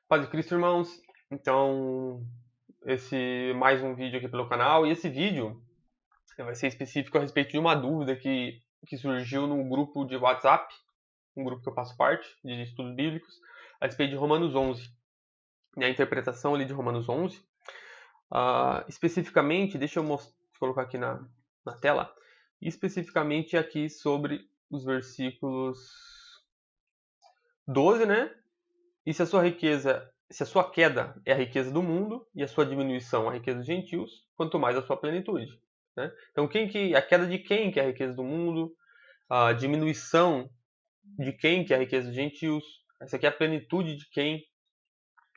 Paz de Cristo, irmãos. Então, esse mais um vídeo aqui pelo canal. E esse vídeo vai ser específico a respeito de uma dúvida que surgiu num grupo de WhatsApp, um grupo que eu faço parte, de estudos bíblicos, a respeito de Romanos 11. E a interpretação ali de Romanos 11. Especificamente, deixa eu colocar aqui na tela, especificamente aqui sobre os versículos 12, né? E se a sua queda é a riqueza do mundo e a sua diminuição a riqueza dos gentios, quanto mais a sua plenitude. Né? Então, a queda de quem que é a riqueza do mundo? A diminuição de quem que é a riqueza dos gentios? Essa aqui é a plenitude de quem?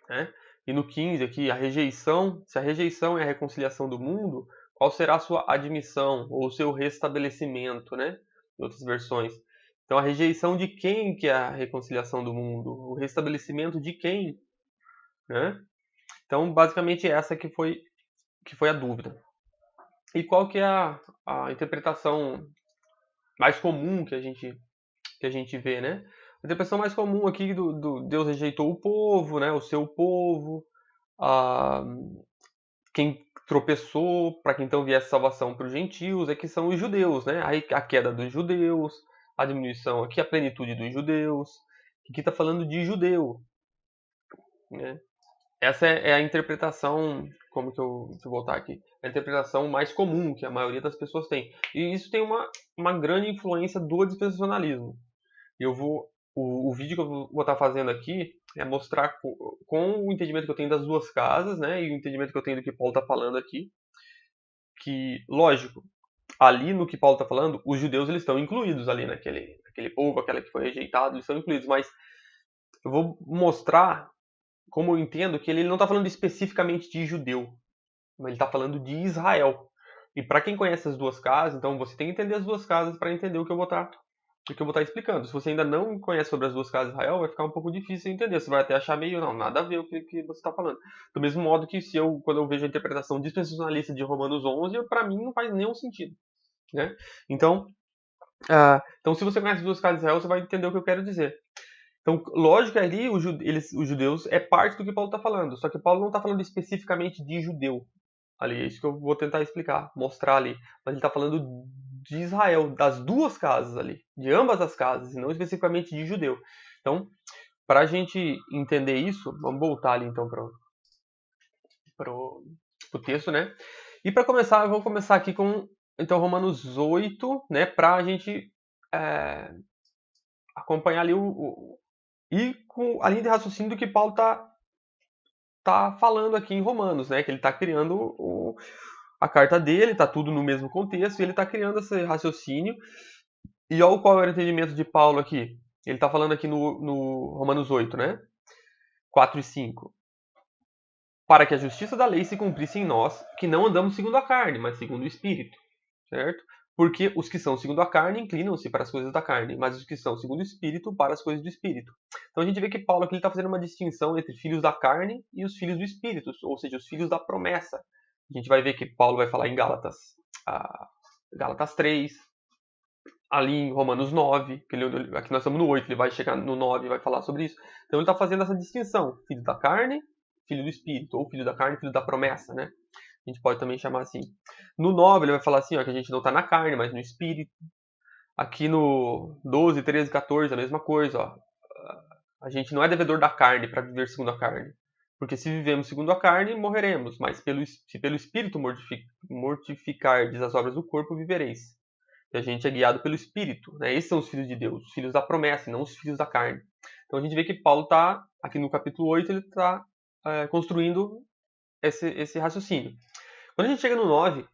Né? E no 15 aqui, a rejeição. Se a rejeição é a reconciliação do mundo, qual será a sua admissão ou o seu restabelecimento, né? Em outras versões. Então, a rejeição de quem que é a reconciliação do mundo? O restabelecimento de quem? Né? Então, basicamente, essa que foi a dúvida. E qual que é a interpretação mais comum que a gente vê, né? A interpretação mais comum aqui do Deus rejeitou o povo, né? O seu povo, quem tropeçou para que então viesse salvação para os gentios, é que são os judeus, né? Aí a queda dos judeus, a diminuição aqui, a plenitude dos judeus. Aqui está falando de judeu, né? Essa é a interpretação, como que eu vou voltar aqui, a interpretação mais comum que a maioria das pessoas tem. E isso tem uma grande influência do dispensacionalismo. O vídeo que eu vou estar fazendo aqui é mostrar com o entendimento que eu tenho das duas casas, né, e o entendimento que eu tenho do que Paulo está falando aqui, que, lógico, ali no que Paulo está falando, os judeus eles estão incluídos ali naquele povo, aquela que foi rejeitado, eles estão incluídos, mas eu vou mostrar como eu entendo que ele não está falando especificamente de judeu, mas ele está falando de Israel. E para quem conhece as duas casas, então você tem que entender as duas casas para entender o que eu vou estar explicando. Se você ainda não conhece sobre as duas casas de Israel, vai ficar um pouco difícil de entender. Você vai até achar meio, não, nada a ver o que você está falando. Do mesmo modo que quando eu vejo a interpretação dispensacionalista de Romanos 11, para mim não faz nenhum sentido. Né? Então, se você conhece as duas casas de Israel, você vai entender o que eu quero dizer. Então, lógico que ali os judeus é parte do que Paulo está falando. Só que Paulo não está falando especificamente de judeu. Ali, é isso que eu vou tentar explicar, mostrar ali. Mas ele está falando de Israel, das duas casas ali, de ambas as casas, e não especificamente de judeu. Então, para a gente entender isso, vamos voltar ali então para o texto, né? E para começar, eu vou começar aqui com então Romanos 8, né? Para a gente acompanhar ali e com a linha de raciocínio do que Paulo tá falando aqui em Romanos, né? Que ele está criando a carta dele, está tudo no mesmo contexto, e ele está criando esse raciocínio. E olha qual era o entendimento de Paulo aqui. Ele está falando aqui no Romanos 8, né? 4 e 5. Para que a justiça da lei se cumprisse em nós, que não andamos segundo a carne, mas segundo o Espírito. Certo? Porque os que são segundo a carne inclinam-se para as coisas da carne, mas os que são segundo o Espírito para as coisas do Espírito. Então a gente vê que Paulo aqui está fazendo uma distinção entre filhos da carne e os filhos do Espírito, ou seja, os filhos da promessa. A gente vai ver que Paulo vai falar em Gálatas 3, ali em Romanos 9, aqui nós estamos no 8, ele vai chegar no 9 e vai falar sobre isso. Então ele está fazendo essa distinção, filho da carne, filho do Espírito, ou filho da carne, filho da promessa, né? A gente pode também chamar assim. No 9 ele vai falar assim, ó, que a gente não está na carne, mas no Espírito. Aqui no 12, 13, 14, a mesma coisa, ó. A gente não é devedor da carne para viver segundo a carne. Porque se vivemos segundo a carne, morreremos. Mas se pelo Espírito mortificardes as obras do corpo, vivereis. E a gente é guiado pelo Espírito. Né? Esses são os filhos de Deus, os filhos da promessa, e não os filhos da carne. Então a gente vê que Paulo está, aqui no capítulo 8, ele está construindo esse raciocínio. Quando a gente chega no 9,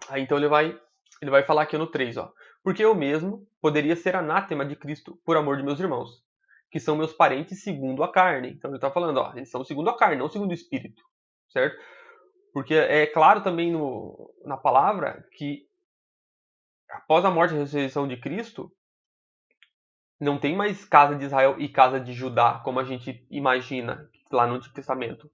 aí então ele vai falar aqui no 3, ó. Porque eu mesmo poderia ser anátema de Cristo por amor de meus irmãos, que são meus parentes segundo a carne. Então ele está falando, ó, eles são segundo a carne, não segundo o Espírito, certo? Porque é claro também na palavra que após a morte e a ressurreição de Cristo, não tem mais casa de Israel e casa de Judá, como a gente imagina lá no Antigo Testamento.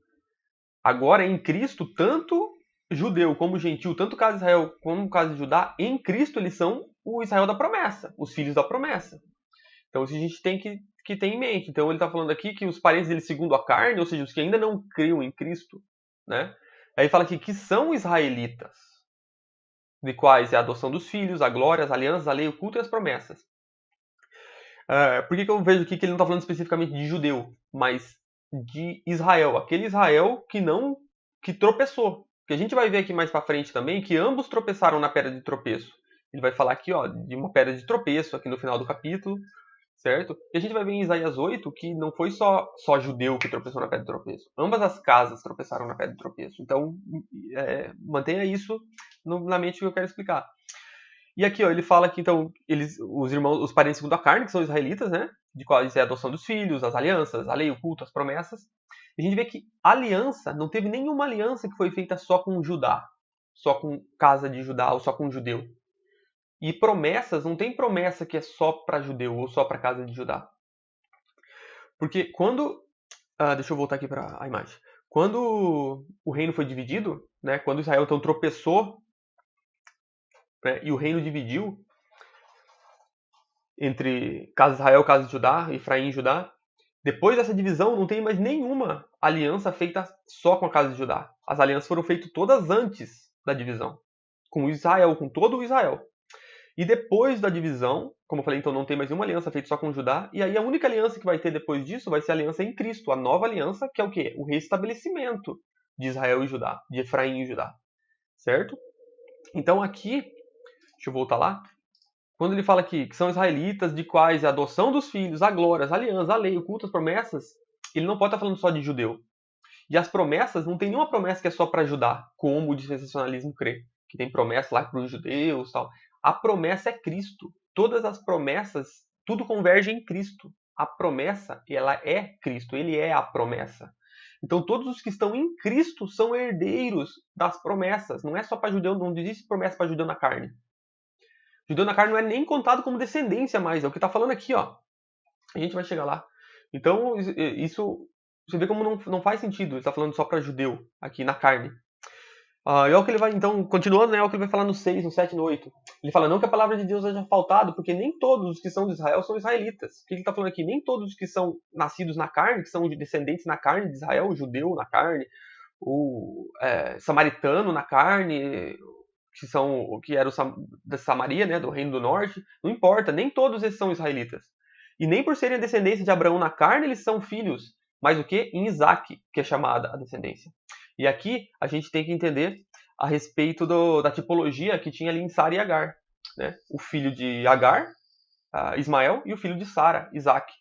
Agora, em Cristo, tanto judeu como gentil, tanto casa de Israel como casa de Judá, em Cristo eles são o Israel da promessa, os filhos da promessa. Então, a gente tem que que tem em mente. Então ele está falando aqui que os parentes dele segundo a carne, ou seja, os que ainda não criam em Cristo, né? Aí fala aqui que são israelitas, de quais é a adoção dos filhos, a glória, as alianças, a lei, o culto e as promessas. Por que eu vejo aqui que ele não está falando especificamente de judeu, mas de Israel, aquele Israel que tropeçou. Que a gente vai ver aqui mais para frente também que ambos tropeçaram na pedra de tropeço. Ele vai falar aqui, ó, de uma pedra de tropeço aqui no final do capítulo, certo? E a gente vai ver em Isaías 8 que não foi só judeu que tropeçou na pedra de tropeço. Ambas as casas tropeçaram na pedra de tropeço. Então, mantenha isso na mente que eu quero explicar. E aqui, ó, ele fala que então os irmãos, os parentes segundo a carne, que são israelitas, né? De quais é a adoção dos filhos, as alianças, a lei, o culto, as promessas. E a gente vê que aliança, não teve nenhuma aliança que foi feita só com Judá, só com casa de Judá ou só com judeu. E promessas, não tem promessa que é só para judeu ou só para casa de Judá. Porque quando, deixa eu voltar aqui para a imagem. Quando o reino foi dividido, né? Quando Israel então tropeçou, né, e o reino dividiu entre casa de Israel, casa de Judá, Efraim e Judá. Depois dessa divisão, não tem mais nenhuma aliança feita só com a casa de Judá. As alianças foram feitas todas antes da divisão, com Israel, com todo o Israel. E depois da divisão, como eu falei, então não tem mais nenhuma aliança feita só com Judá. E aí a única aliança que vai ter depois disso vai ser a aliança em Cristo, a nova aliança, que é o quê? O restabelecimento de Israel e Judá, de Efraim e Judá. Certo? Então aqui, deixa eu voltar lá. Quando ele fala aqui que são israelitas, de quais é a adoção dos filhos, a glória, as alianças, a lei, o culto, as promessas, ele não pode estar falando só de judeu. E as promessas, não tem nenhuma promessa que é só para Judá, como o dispensacionalismo crê, que tem promessa lá para os judeus e tal. A promessa é Cristo. Todas as promessas, tudo converge em Cristo. A promessa, ela é Cristo, ele é a promessa. Então todos os que estão em Cristo são herdeiros das promessas. Não é só para judeu, não existe promessa para judeu na carne. Judeu na carne não é nem contado como descendência mais, é o que está falando aqui, ó. A gente vai chegar lá. Então, isso, você vê como não faz sentido, ele está falando só para judeu, aqui na carne. E é o que ele vai, então, continuando, né, é o que ele vai falar no 6, no 7 e no 8. Ele fala, não que a palavra de Deus haja faltado, porque nem todos os que são de Israel são israelitas. O que ele está falando aqui? Nem todos os que são nascidos na carne, que são descendentes na carne de Israel, o judeu na carne, o samaritano na carne, que era da Samaria, né, do Reino do Norte, não importa, nem todos esses são israelitas. E nem por serem a descendência de Abraão na carne, eles são filhos, mas o que? Em Isaac, que é chamada a descendência. E aqui a gente tem que entender a respeito da tipologia que tinha ali em Sara e Agar. Né? O filho de Agar, Ismael, e o filho de Sara, Isaac.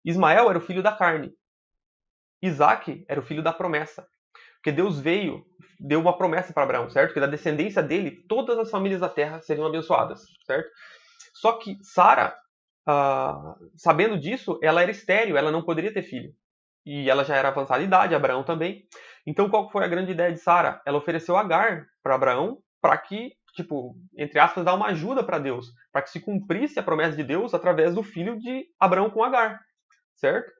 Ismael era o filho da carne. Isaac era o filho da promessa. Porque Deus deu uma promessa para Abraão, certo? Que da descendência dele, todas as famílias da terra seriam abençoadas, certo? Só que Sara, sabendo disso, ela era estéril, ela não poderia ter filho. E ela já era avançada de idade, Abraão também. Então qual foi a grande ideia de Sara? Ela ofereceu Agar para Abraão para que, tipo, entre aspas, dar uma ajuda para Deus, para que se cumprisse a promessa de Deus através do filho de Abraão com Agar, certo?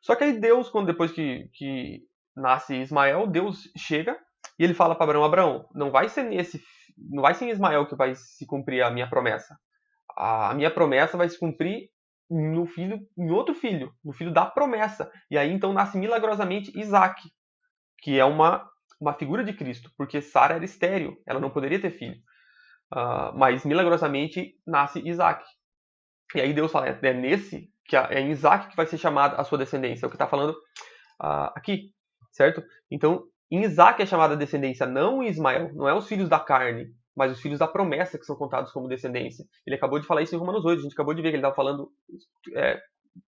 Só que aí Deus, depois que nasce Ismael, Deus chega e ele fala para Abraão, não vai ser em Ismael que vai se cumprir a minha promessa. A minha promessa vai se cumprir em outro filho, no filho da promessa. E aí então nasce milagrosamente Isaac, que é uma figura de Cristo, porque Sara era estéril, ela não poderia ter filho. Mas milagrosamente nasce Isaac. E aí Deus fala, é em Isaac que vai ser chamada a sua descendência, é o que está falando aqui, certo? Então, em Isaac é chamada a descendência, não em Ismael, não é os filhos da carne, mas os filhos da promessa que são contados como descendência. Ele acabou de falar isso em Romanos 8, a gente acabou de ver que ele estava falando,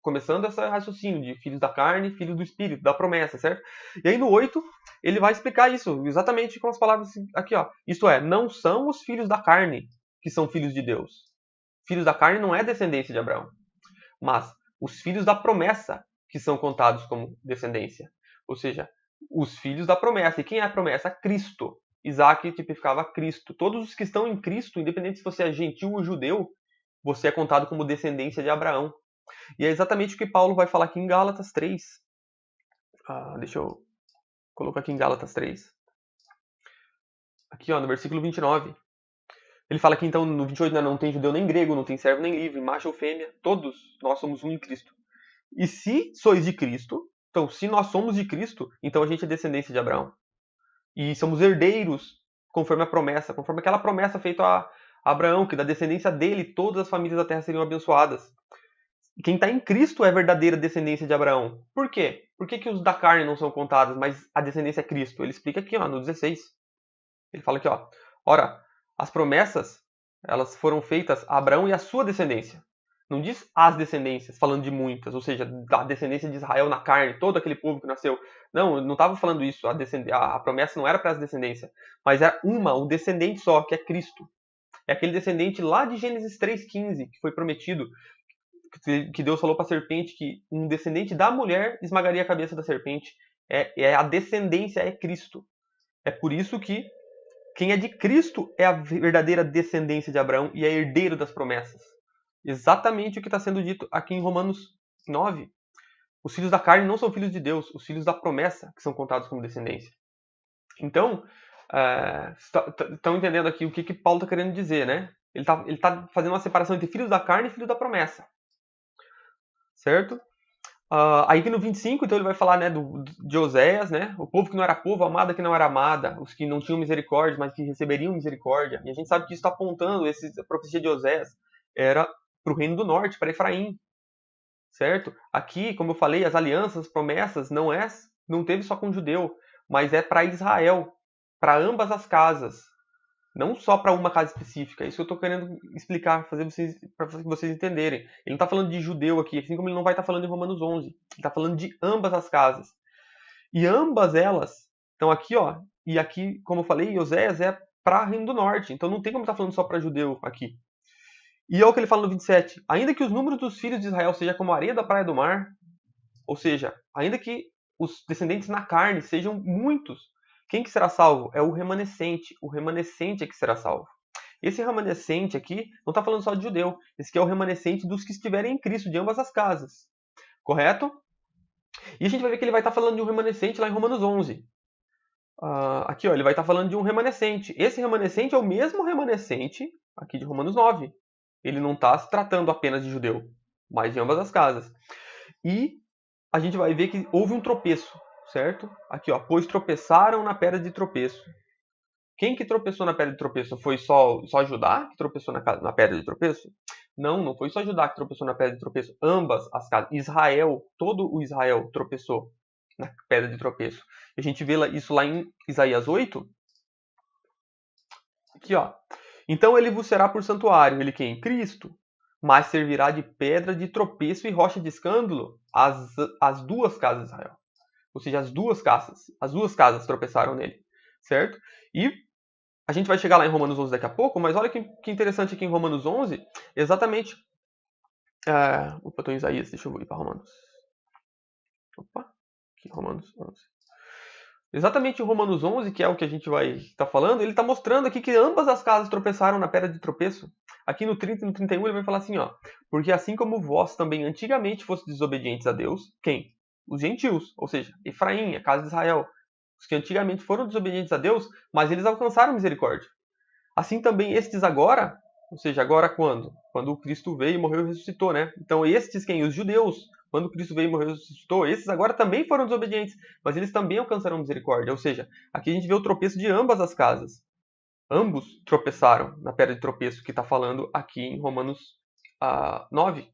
começando esse raciocínio de filhos da carne, filhos do espírito, da promessa, certo? E aí no 8, ele vai explicar isso, exatamente com as palavras aqui, ó. Isto é, não são os filhos da carne que são filhos de Deus. Filhos da carne não é descendência de Abraão, mas os filhos da promessa que são contados como descendência. Ou seja, os filhos da promessa. E quem é a promessa? Cristo. Isaac tipificava Cristo. Todos os que estão em Cristo, independente se você é gentil ou judeu, você é contado como descendência de Abraão. E é exatamente o que Paulo vai falar aqui em Gálatas 3. Deixa eu colocar aqui em Gálatas 3. Aqui, ó, no versículo 29. Ele fala que então no 28 não tem judeu nem grego, não tem servo nem livre, macho ou fêmea, todos nós somos um em Cristo. E se sois de Cristo, então se nós somos de Cristo, então a gente é descendência de Abraão. E somos herdeiros conforme a promessa, conforme aquela promessa feita a Abraão, que da descendência dele todas as famílias da terra seriam abençoadas. Quem está em Cristo é a verdadeira descendência de Abraão. Por quê? Por que os da carne não são contados, mas a descendência é Cristo? Ele explica aqui, ó, no 16. Ele fala aqui, ó. Ora, as promessas, elas foram feitas a Abraão e a sua descendência. Não diz as descendências, falando de muitas, ou seja, da descendência de Israel na carne, todo aquele povo que nasceu. Não, não estava falando isso. A promessa não era para as descendências, mas era um descendente só, que é Cristo. É aquele descendente lá de Gênesis 3,15, que foi prometido, que Deus falou para a serpente que um descendente da mulher esmagaria a cabeça da serpente. A descendência é Cristo. É por isso que quem é de Cristo é a verdadeira descendência de Abraão e é herdeiro das promessas. Exatamente o que está sendo dito aqui em Romanos 9. Os filhos da carne não são filhos de Deus, os filhos da promessa que são contados como descendência. Então, estão entendendo aqui o que Paulo está querendo dizer, né? Ele tá fazendo uma separação entre filhos da carne e filhos da promessa. Certo? Aí que no 25, então ele vai falar, né, de Oséias, né? O povo que não era povo, a amada que não era amada, os que não tinham misericórdia, mas que receberiam misericórdia. E a gente sabe que isso está apontando, a profecia de Oséias era para o reino do norte, para Efraim. Certo? Aqui, como eu falei, as alianças, as promessas, não teve só com o judeu, mas é para Israel, para ambas as casas. Não só para uma casa específica. É isso que eu estou querendo explicar, para que vocês entenderem. Ele não está falando de judeu aqui, assim como ele não vai estar falando em Romanos 11. Ele está falando de ambas as casas. E ambas elas estão aqui, ó. E aqui, como eu falei, Oséias é para Reino do Norte. Então não tem como estar falando só para judeu aqui. E é o que ele fala no 27. Ainda que os números dos filhos de Israel seja como a areia da praia do mar, ou seja, ainda que os descendentes na carne sejam muitos, quem que será salvo? É o remanescente. O remanescente é que será salvo. Esse remanescente aqui não está falando só de judeu. Esse aqui é o remanescente dos que estiverem em Cristo, de ambas as casas. Correto? E a gente vai ver que ele vai estar falando de um remanescente lá em Romanos 11. Aqui, ó, ele vai estar falando de um remanescente. Esse remanescente é o mesmo remanescente aqui de Romanos 9. Ele não está se tratando apenas de judeu, mas de ambas as casas. E a gente vai ver que houve um tropeço, certo? Aqui, ó, pois tropeçaram na pedra de tropeço. Quem que tropeçou na pedra de tropeço? Foi só Judá que tropeçou na pedra de tropeço? Não, não foi só Judá que tropeçou na pedra de tropeço. Ambas as casas. Israel, todo o Israel tropeçou na pedra de tropeço. A gente vê isso lá em Isaías 8. Aqui, ó. Então ele vos será por santuário, ele quem? Cristo. Mas servirá de pedra de tropeço e rocha de escândalo as duas casas de Israel. Ou seja, as duas casas tropeçaram nele, certo? E a gente vai chegar lá em Romanos 11 daqui a pouco, mas olha que interessante aqui em Romanos 11, exatamente... Opa, estou em Isaías, deixa eu ir para Romanos. Opa, aqui Romanos 11. Exatamente em Romanos 11, que é o que a gente vai estar falando, ele está mostrando aqui que ambas as casas tropeçaram na pedra de tropeço. Aqui no 30 e no 31 ele vai falar assim, ó. Porque assim como vós também antigamente fossem desobedientes a Deus, quem? Os gentios, ou seja, Efraim, a casa de Israel. Os que antigamente foram desobedientes a Deus, mas eles alcançaram misericórdia. Assim também estes agora, ou seja, agora quando? Quando o Cristo veio, morreu e ressuscitou, né? Então estes quem? Os judeus. Quando Cristo veio e morreu e ressuscitou, esses agora também foram desobedientes, mas eles também alcançaram misericórdia. Ou seja, aqui a gente vê o tropeço de ambas as casas. Ambos tropeçaram na pedra de tropeço que está falando aqui em Romanos 9.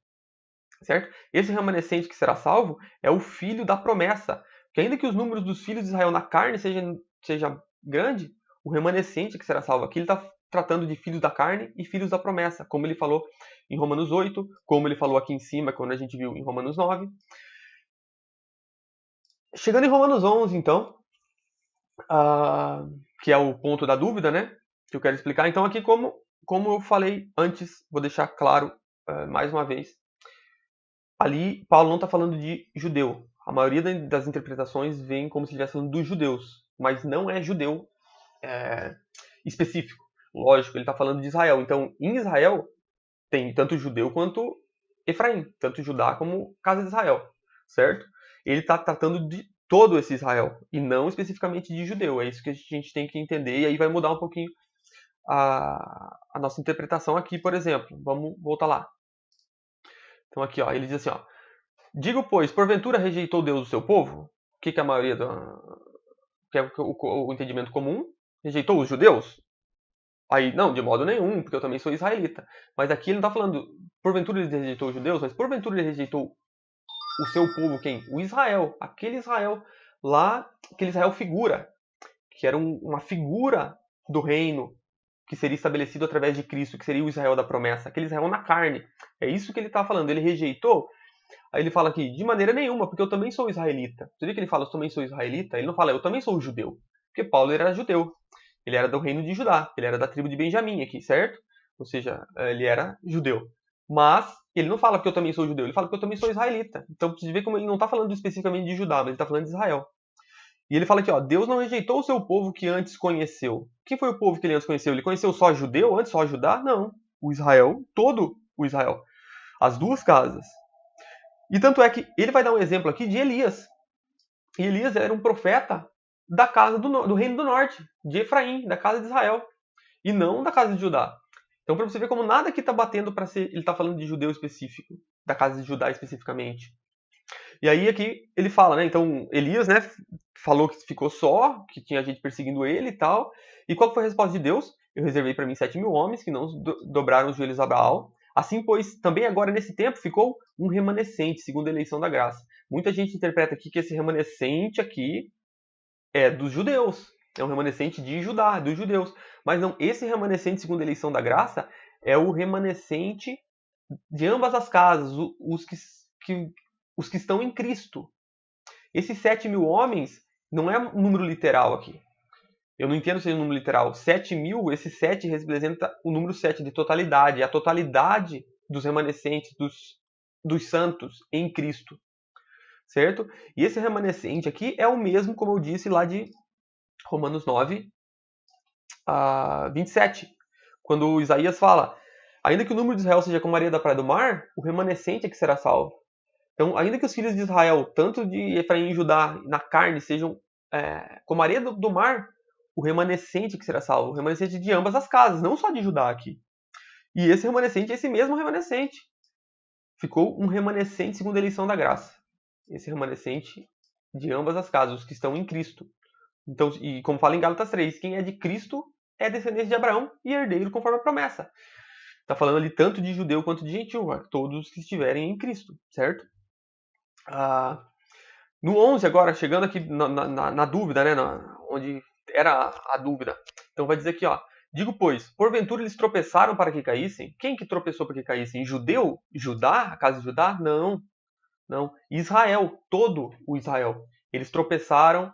Certo? Esse remanescente que será salvo é o filho da promessa. Que ainda que os números dos filhos de Israel na carne seja grande, o remanescente que será salvo aqui, ele está tratando de filhos da carne e filhos da promessa, como ele falou em Romanos 8, como ele falou aqui em cima, quando a gente viu em Romanos 9. Chegando em Romanos 11, então, que é o ponto da dúvida, né? Que eu quero explicar. Então, aqui, como eu falei antes, vou deixar claro mais uma vez. Ali, Paulo não está falando de judeu. A maioria das interpretações vem como se estivesse falando dos judeus, mas não é judeu específico. Lógico, ele está falando de Israel. Então, em Israel, tem tanto judeu quanto Efraim, tanto Judá como casa de Israel, certo? Ele está tratando de todo esse Israel, e não especificamente de judeu. É isso que a gente tem que entender, e aí vai mudar um pouquinho a nossa interpretação aqui, por exemplo. Vamos voltar lá. Então aqui, ó, ele diz assim, ó, Digo, pois, porventura rejeitou Deus o seu povo? O que a maioria que é o entendimento comum? Rejeitou os judeus? Aí, não, de modo nenhum, porque eu também sou israelita. Mas aqui ele não está falando, porventura ele rejeitou os judeus, mas porventura ele rejeitou o seu povo, quem? O Israel. Aquele Israel lá, aquele Israel figura, que era uma figura do reino que seria estabelecido através de Cristo, que seria o Israel da promessa, aquele Israel na carne. É isso que ele está falando. Ele rejeitou. Aí ele fala aqui, de maneira nenhuma, porque eu também sou israelita. Você vê que ele fala, eu também sou israelita? Ele não fala, eu também sou judeu. Porque Paulo era judeu. Ele era do reino de Judá. Ele era da tribo de Benjamim aqui, certo? Ou seja, ele era judeu. Mas ele não fala que eu também sou judeu. Ele fala que eu também sou israelita. Então você vê como ele não está falando especificamente de Judá, mas ele está falando de Israel. E ele fala aqui, ó, Deus não rejeitou o seu povo que antes conheceu. Quem foi o povo que ele antes conheceu? Ele conheceu só judeu, antes só Judá? Não. O Israel, todo o Israel. As duas casas. E tanto é que ele vai dar um exemplo aqui de Elias. E Elias era um profeta da casa do reino do norte, de Efraim, da casa de Israel, e não da casa de Judá. Então, para você ver como nada aqui está batendo para ser, ele está falando de judeu específico, da casa de Judá especificamente. E aí aqui ele fala, né? Então Elias, né, falou que ficou só, que tinha gente perseguindo ele e tal. E qual foi a resposta de Deus? Eu reservei para mim 7.000 homens que não dobraram os joelhos a Baal. Assim, pois, também agora nesse tempo ficou um remanescente, segundo a eleição da graça. Muita gente interpreta aqui que esse remanescente aqui é dos judeus. É um remanescente de Judá, dos judeus. Mas não, esse remanescente, segundo a eleição da graça, é o remanescente de ambas as casas, os que estão em Cristo. Esses 7.000 homens não é um número literal aqui. Eu não entendo se é um número literal. 7.000, esse 7 representa o número 7 de totalidade. A totalidade dos remanescentes, dos santos em Cristo. Certo? E esse remanescente aqui é o mesmo, como eu disse, lá de Romanos 9, 27. Quando Isaías fala, ainda que o número de Israel seja como a areia da praia do mar, o remanescente é que será salvo. Então, ainda que os filhos de Israel, tanto de Efraim e Judá, na carne, sejam como a areia do mar, o remanescente que será salvo, o remanescente de ambas as casas, não só de Judá aqui. E esse remanescente é esse mesmo remanescente. Ficou um remanescente segundo a eleição da graça. Esse remanescente de ambas as casas, os que estão em Cristo. Então, e como fala em Gálatas 3, quem é de Cristo é descendente de Abraão e herdeiro conforme a promessa. Está falando ali tanto de judeu quanto de gentil, todos os que estiverem em Cristo, certo? No 11 agora, chegando aqui na dúvida, né, onde era a dúvida. Então vai dizer aqui, ó, digo, pois, porventura eles tropeçaram para que caíssem? Quem que tropeçou para que caíssem? Judeu? Judá? A casa de Judá? Não. Não. Israel, todo o Israel. Eles tropeçaram,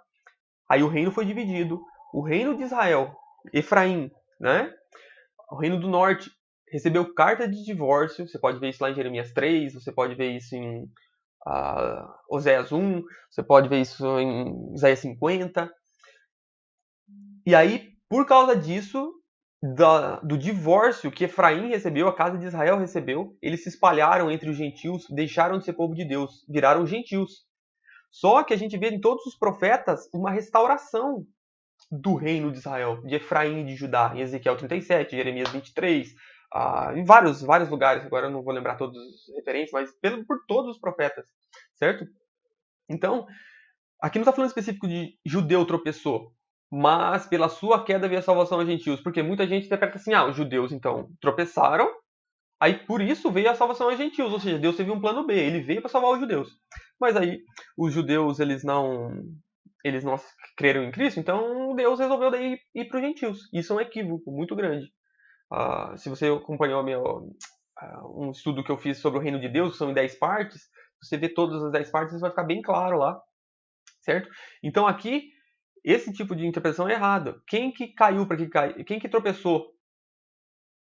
aí o reino foi dividido. O reino de Israel, Efraim, né? O reino do norte recebeu carta de divórcio. Você pode ver isso lá em Jeremias 3, você pode ver isso em Oséias 1, você pode ver isso em Isaías 50. E aí, por causa disso, do divórcio que Efraim recebeu, a casa de Israel recebeu, eles se espalharam entre os gentios, deixaram de ser povo de Deus, viraram gentios. Só que a gente vê em todos os profetas uma restauração do reino de Israel, de Efraim e de Judá, em Ezequiel 37, Jeremias 23, em vários lugares, agora eu não vou lembrar todos os referentes, mas por todos os profetas, certo? Então, aqui não está falando específico de judeu tropeçou, mas pela sua queda veio a salvação aos gentios, porque muita gente interpreta assim, os judeus então tropeçaram, aí por isso veio a salvação aos gentios, ou seja, Deus teve um plano B, ele veio para salvar os judeus. Mas aí os judeus eles não creram em Cristo, então Deus resolveu daí ir para os gentios. Isso é um equívoco muito grande. Se você acompanhou um estudo que eu fiz sobre o reino de Deus, que são em 10 partes, você vê todas as 10 partes, vai ficar bem claro lá, certo? Então aqui, esse tipo de interpretação é errado. Quem que caiu para que caísse? Quem que tropeçou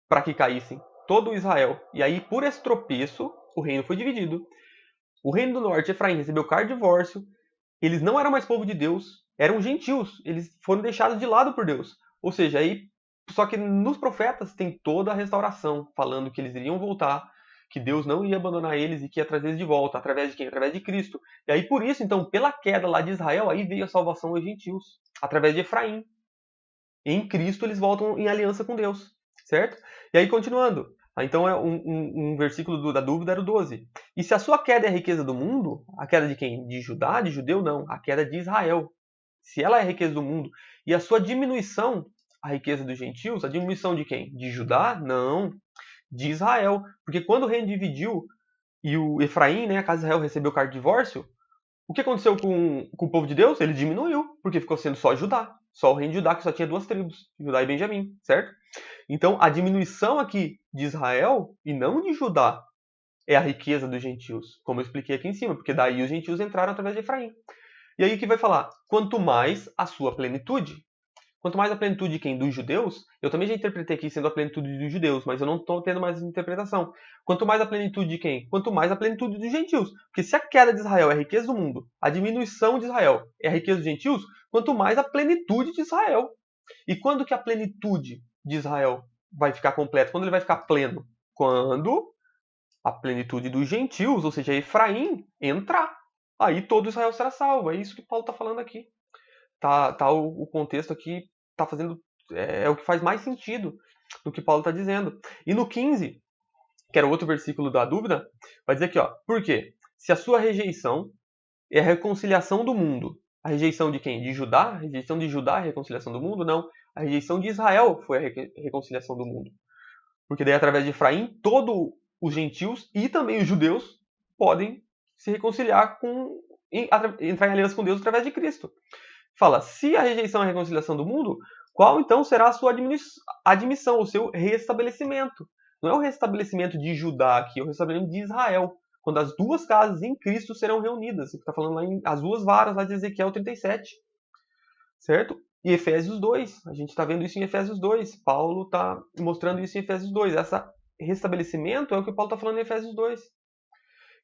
para que caíssem? Todo Israel. E aí, por esse tropeço, o reino foi dividido. O reino do norte, Efraim, recebeu carta de divórcio. Eles não eram mais povo de Deus, eram gentios. Eles foram deixados de lado por Deus. Ou seja, aí, só que nos profetas tem toda a restauração, falando que eles iriam voltar, que Deus não ia abandonar eles e que ia trazer eles de volta. Através de quem? Através de Cristo. E aí, por isso, então, pela queda lá de Israel, aí veio a salvação aos gentios. Através de Efraim. Em Cristo, eles voltam em aliança com Deus. Certo? E aí, continuando. Então um versículo da dúvida era o 12. E se a sua queda é a riqueza do mundo, a queda de quem? De Judá, de judeu? Não. A queda de Israel. Se ela é a riqueza do mundo, e a sua diminuição, a riqueza dos gentios, a diminuição de quem? De Judá? Não. De Israel. Porque quando o reino dividiu e o Efraim, né, a casa de Israel, recebeu carta de divórcio, o que aconteceu com o povo de Deus? Ele diminuiu, porque ficou sendo só Judá. Só o reino de Judá, que só tinha duas tribos, Judá e Benjamim, certo? Então, a diminuição aqui de Israel, e não de Judá, é a riqueza dos gentios, como eu expliquei aqui em cima, porque daí os gentios entraram através de Efraim. E aí que vai falar? Quanto mais a sua plenitude. Quanto mais a plenitude de quem? Dos judeus. Eu também já interpretei aqui sendo a plenitude dos judeus, mas eu não estou tendo mais interpretação. Quanto mais a plenitude de quem? Quanto mais a plenitude dos gentios. Porque se a queda de Israel é a riqueza do mundo, a diminuição de Israel é a riqueza dos gentios, quanto mais a plenitude de Israel. E quando que a plenitude de Israel vai ficar completa? Quando ele vai ficar pleno? Quando a plenitude dos gentios, ou seja, Efraim, entrar. Aí todo Israel será salvo. É isso que Paulo está falando aqui. Tá o contexto aqui tá fazendo é o que faz mais sentido do que Paulo está dizendo. E no 15, que era o outro versículo da dúvida, vai dizer aqui, ó, por quê? Se a sua rejeição é a reconciliação do mundo, a rejeição de quem? De Judá? A rejeição de Judá é a reconciliação do mundo? Não. A rejeição de Israel foi a reconciliação do mundo. Porque daí, através de Efraim, todos os gentios e também os judeus podem se reconciliar entrar em aliança com Deus através de Cristo. Fala, se a rejeição é a reconciliação do mundo, qual então será a sua admissão, o seu restabelecimento? Não é o restabelecimento de Judá aqui, é o restabelecimento de Israel. Quando as duas casas em Cristo serão reunidas. Está falando lá as duas varas lá de Ezequiel 37. Certo? E Efésios 2. A gente está vendo isso em Efésios 2. Paulo está mostrando isso em Efésios 2. Esse restabelecimento é o que Paulo está falando em Efésios 2.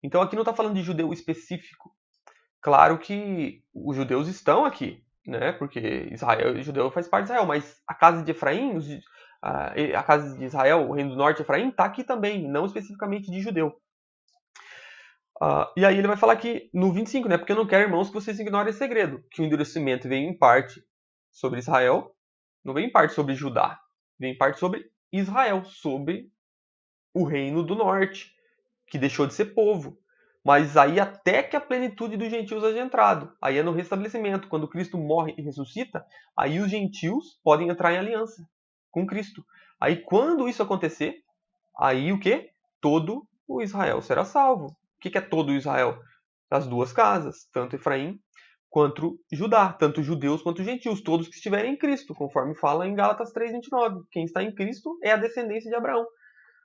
Então aqui não está falando de judeu específico. Claro que os judeus estão aqui, né? Porque Israel, judeu faz parte de Israel, mas a casa de Efraim, a casa de Israel, o reino do norte, Efraim, está aqui também, não especificamente de judeu. E aí ele vai falar aqui no 25, né? Porque eu não quero, irmãos, que vocês ignorem esse segredo, que o endurecimento veio em parte sobre Israel, não veio em parte sobre Judá, veio em parte sobre Israel, sobre o reino do norte, que deixou de ser povo. Mas aí até que a plenitude dos gentios haja entrado. Aí é no restabelecimento. Quando Cristo morre e ressuscita, aí os gentios podem entrar em aliança com Cristo. Aí quando isso acontecer, aí o quê? Todo o Israel será salvo. O que é todo o Israel? As duas casas, tanto Efraim quanto Judá, tanto judeus quanto gentios, todos que estiverem em Cristo, conforme fala em Gálatas 3:29. Quem está em Cristo é a descendência de Abraão.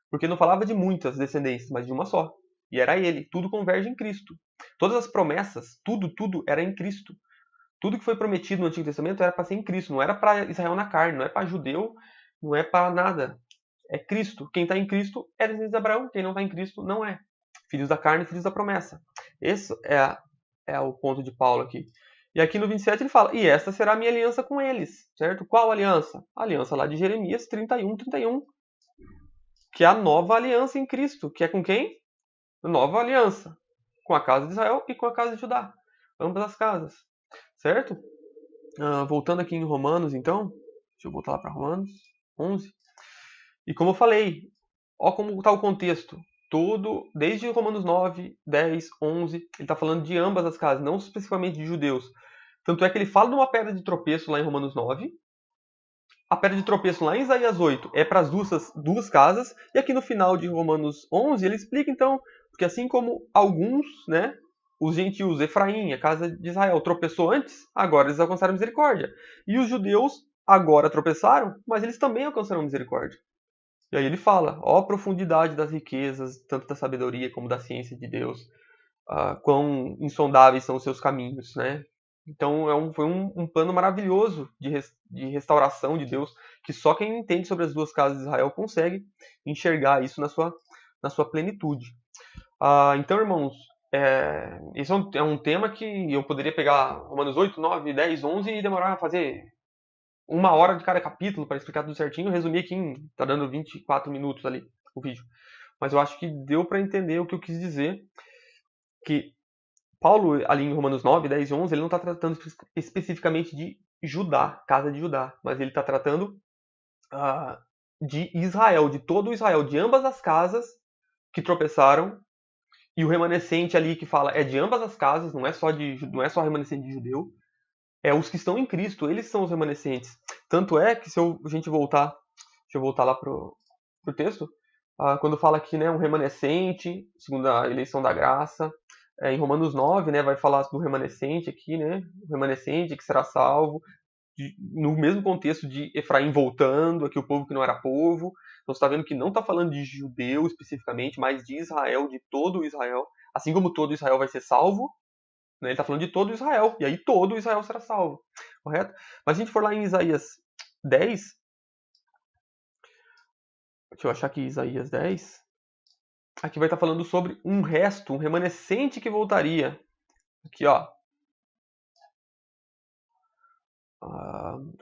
Porque não falava de muitas descendências, mas de uma só. E era ele. Tudo converge em Cristo. Todas as promessas, tudo era em Cristo. Tudo que foi prometido no Antigo Testamento era para ser em Cristo. Não era para Israel na carne, não é para judeu, não é para nada. É Cristo. Quem está em Cristo é descendente de Abraão. Quem não está em Cristo não é. Filhos da carne, filhos da promessa. Esse é o ponto de Paulo aqui. E aqui no 27 ele fala, e esta será a minha aliança com eles, certo? Qual aliança? A aliança lá de Jeremias 31:31. Que é a nova aliança em Cristo. Que é com quem? Nova aliança. Com a casa de Israel e com a casa de Judá. Ambas as casas. Certo? Voltando aqui em Romanos, então. Deixa eu voltar lá para Romanos 11. E como eu falei, ó como está o contexto. Todo, desde Romanos 9, 10, 11, ele está falando de ambas as casas, não especificamente de judeus. Tanto é que ele fala de uma pedra de tropeço lá em Romanos 9. A pedra de tropeço lá em Isaías 8 é para as duas casas. E aqui no final de Romanos 11, ele explica então que assim como alguns, né, os gentios, Efraim, a casa de Israel, tropeçou antes, agora eles alcançaram misericórdia. E os judeus agora tropeçaram, mas eles também alcançaram misericórdia. E aí ele fala, ó a profundidade das riquezas, tanto da sabedoria como da ciência de Deus, quão insondáveis são os seus caminhos, né? Então foi um plano maravilhoso de restauração de Deus, que só quem entende sobre as duas casas de Israel consegue enxergar isso na sua plenitude. Então, irmãos, esse é um tema que eu poderia pegar Romanos 8, 9, 10, 11 e demorar a fazer 1 hora de cada capítulo para explicar tudo certinho. Eu resumi aqui tá dando 24 minutos ali o vídeo. Mas eu acho que deu para entender o que eu quis dizer, que Paulo, ali em Romanos 9, 10 e 11, ele não está tratando especificamente de Judá, casa de Judá, mas ele está tratando de Israel, de todo o Israel, de ambas as casas que tropeçaram, e o remanescente ali que fala é de ambas as casas, não é só remanescente de judeu, é os que estão em Cristo, eles são os remanescentes. Tanto é que se a gente voltar, deixa eu voltar lá pro texto, quando fala aqui, né, um remanescente, segundo a eleição da graça, em Romanos 9, né, vai falar do remanescente aqui, né, o remanescente que será salvo, no mesmo contexto de Efraim voltando, aqui o povo que não era povo. Então você está vendo que não está falando de judeu especificamente, mas de Israel, de todo o Israel. Assim como todo Israel vai ser salvo, né, ele está falando de todo Israel. E aí todo Israel será salvo. Correto? Mas se a gente for lá em Isaías 10, deixa eu achar aqui Isaías 10, aqui vai estar falando sobre um resto, um remanescente que voltaria. Aqui, ó.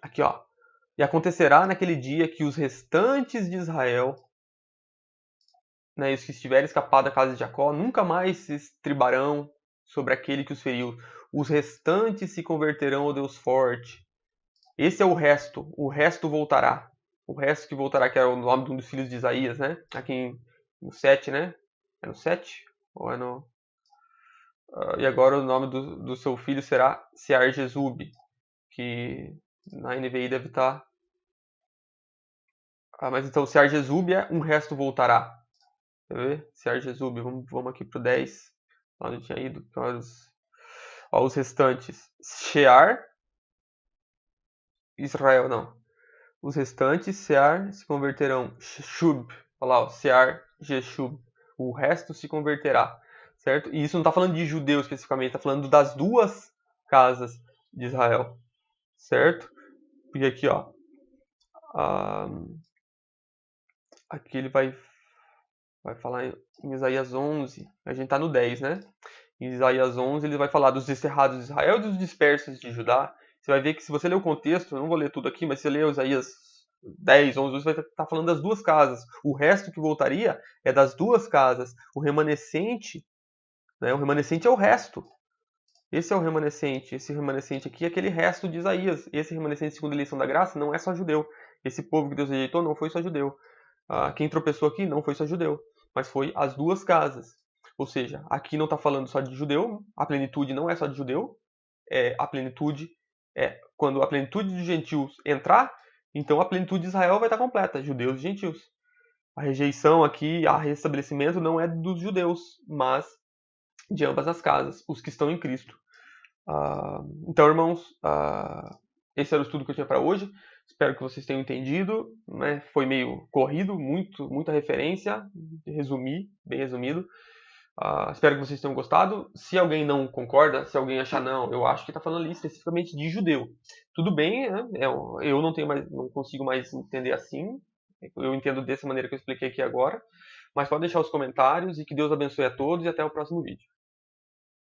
Aqui, ó. E acontecerá naquele dia que os restantes de Israel, né, e os que estiverem escapado da casa de Jacó, nunca mais se estribarão sobre aquele que os feriu. Os restantes se converterão ao Deus forte. Esse é o resto voltará. O resto que voltará, que era o nome de um dos filhos de Isaías, né? Aqui no 7, né? É no 7? Ou é no... e agora o nome do seu filho será Sear-Jezub, que na NVI deve estar... mas então, Sear-Jezub é um resto voltará. Quer ver? Sear-Jezub, vamos aqui pro 10. Onde eu tinha ido. Os restantes. Shear, Israel, não. Os restantes, Sear, se converterão. Shub, olha lá, Sear, Jeshub. O resto se converterá, certo? E isso não está falando de judeu especificamente, está falando das duas casas de Israel, certo? Porque aqui, ó, aqui ele vai falar em Isaías 11, a gente está no 10, né? Em Isaías 11 ele vai falar dos desterrados de Israel e dos dispersos de Judá. Você vai ver que se você ler o contexto, eu não vou ler tudo aqui, mas se você ler Isaías 10, 11, 12, vai estar falando das duas casas. O resto que voltaria é das duas casas. O remanescente, né? O remanescente é o resto. Esse é o remanescente. Esse remanescente aqui é aquele resto de Isaías. Esse remanescente, segundo a eleição da graça, não é só judeu. Esse povo que Deus rejeitou não foi só judeu. Quem tropeçou aqui não foi só judeu, mas foi as duas casas. Ou seja, aqui não está falando só de judeu, a plenitude não é só de judeu, a plenitude é quando a plenitude dos gentios entrar, então a plenitude de Israel vai estar completa, judeus e gentios. A rejeição aqui, a restabelecimento não é dos judeus, mas de ambas as casas, os que estão em Cristo. Então, irmãos, esse era o estudo que eu tinha para hoje. Espero que vocês tenham entendido. Né? Foi meio corrido, muita referência. Resumi, bem resumido. Espero que vocês tenham gostado. Se alguém não concorda, se alguém achar não, eu acho que está falando ali especificamente de judeu. Tudo bem, né? Eu não consigo mais entender assim. Eu entendo dessa maneira que eu expliquei aqui agora. Mas pode deixar os comentários e que Deus abençoe a todos e até o próximo vídeo.